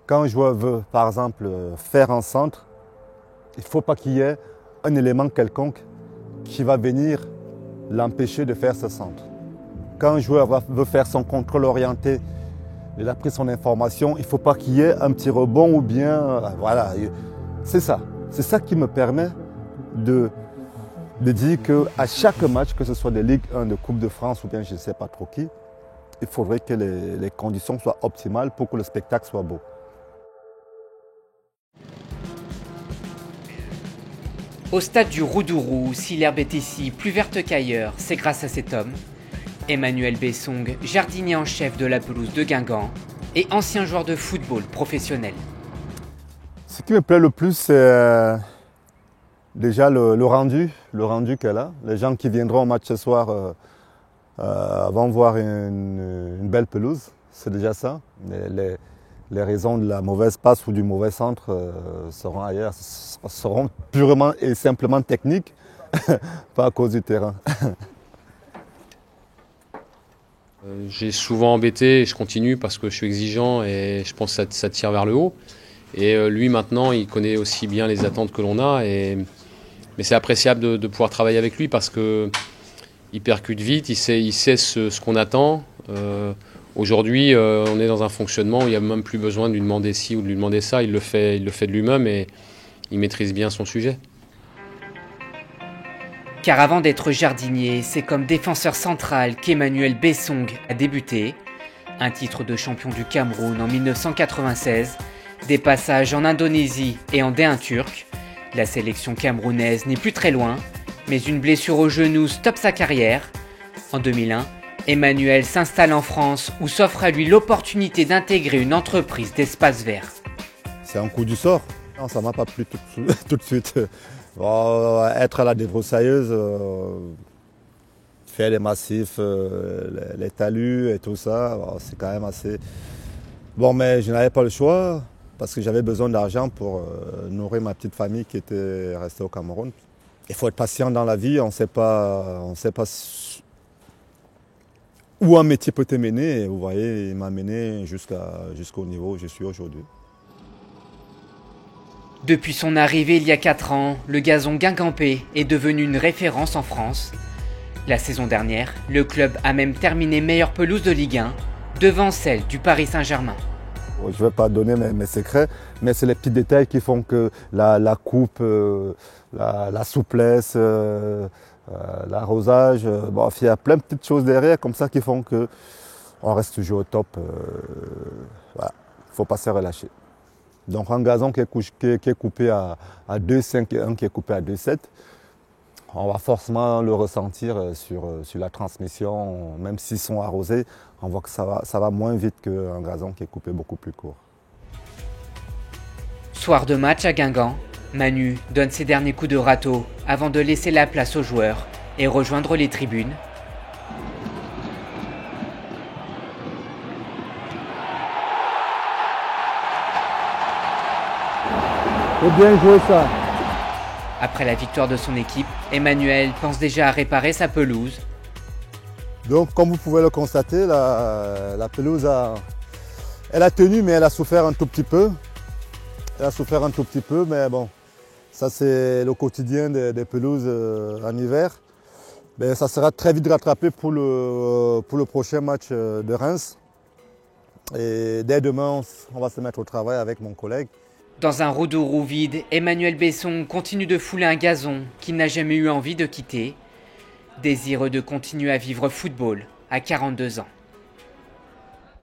Quand un joueur veut, par exemple, faire un centre, il ne faut pas qu'il y ait un élément quelconque qui va venir l'empêcher de faire ce centre. Quand un joueur veut faire son contrôle orienté, il a pris son information, il ne faut pas qu'il y ait un petit rebond ou bien... voilà, c'est ça. C'est ça qui me permet de dire qu'à chaque match, que ce soit de Ligue 1, de Coupe de France ou bien je ne sais pas trop qui, il faudrait que les conditions soient optimales pour que le spectacle soit beau. Au stade du Roudourou, si l'herbe est ici plus verte qu'ailleurs, c'est grâce à cet homme. Emmanuel Bessong, jardinier en chef de la pelouse de Guingamp et ancien joueur de football professionnel. Ce qui me plaît le plus, c'est déjà le rendu qu'elle a. Les gens qui viendront au match ce soir vont voir une belle pelouse, c'est déjà ça. Les raisons de la mauvaise passe ou du mauvais centre seront ailleurs, seront purement et simplement techniques, pas à cause du terrain. J'ai souvent embêté et je continue parce que je suis exigeant et je pense que ça tire vers le haut. Et lui maintenant, il connaît aussi bien les attentes que l'on a. Mais c'est appréciable de pouvoir travailler avec lui parce qu'il percute vite, il sait ce qu'on attend. Aujourd'hui, on est dans un fonctionnement où il n'y a même plus besoin de lui demander ci ou de lui demander ça. Il le fait de lui-même et il maîtrise bien son sujet. Car avant d'être jardinier, c'est comme défenseur central qu'Emmanuel Bessong a débuté. Un titre de champion du Cameroun en 1996, des passages en Indonésie et en D1 turc. La sélection camerounaise n'est plus très loin, mais une blessure au genou stoppe sa carrière. En 2001, Emmanuel s'installe en France où s'offre à lui l'opportunité d'intégrer une entreprise d'espace vert. C'est un coup du sort. Non, ça ne m'a pas plu tout de suite. Être à la débroussailleuse, faire les massifs, les talus et tout ça, c'est quand même assez... Bon, mais je n'avais pas le choix parce que j'avais besoin d'argent pour nourrir ma petite famille qui était restée au Cameroun. Il faut être patient dans la vie, on ne sait pas où un métier peut te mener. Et vous voyez, il m'a mené jusqu'au niveau où je suis aujourd'hui. Depuis son arrivée il y a 4 ans, le gazon guingampais est devenu une référence en France. La saison dernière, le club a même terminé meilleure pelouse de Ligue 1, devant celle du Paris Saint-Germain. Je ne vais pas donner mes secrets, mais c'est les petits détails qui font que la coupe, la souplesse, l'arrosage, il y a plein de petites choses derrière comme ça qui font qu'on reste toujours au top. Voilà. Il ne faut pas se relâcher. Donc un gazon qui est coupé à 2,5 et un qui est coupé à 2,7, on va forcément le ressentir sur la transmission. Même s'ils sont arrosés, on voit que ça va moins vite qu'un gazon qui est coupé beaucoup plus court. Soir de match à Guingamp, Manu donne ses derniers coups de râteau avant de laisser la place aux joueurs et rejoindre les tribunes. C'est bien joué ça. Après la victoire de son équipe, Emmanuel pense déjà à réparer sa pelouse. Donc comme vous pouvez le constater, la pelouse elle a tenu mais elle a souffert un tout petit peu. Elle a souffert un tout petit peu, mais bon, ça c'est le quotidien des pelouses en hiver. Mais ça sera très vite rattrapé pour le prochain match de Reims. Et dès demain, on va se mettre au travail avec mon collègue. Dans un Roudourou vide, Emmanuel Bessong continue de fouler un gazon qu'il n'a jamais eu envie de quitter. Désireux de continuer à vivre football à 42 ans.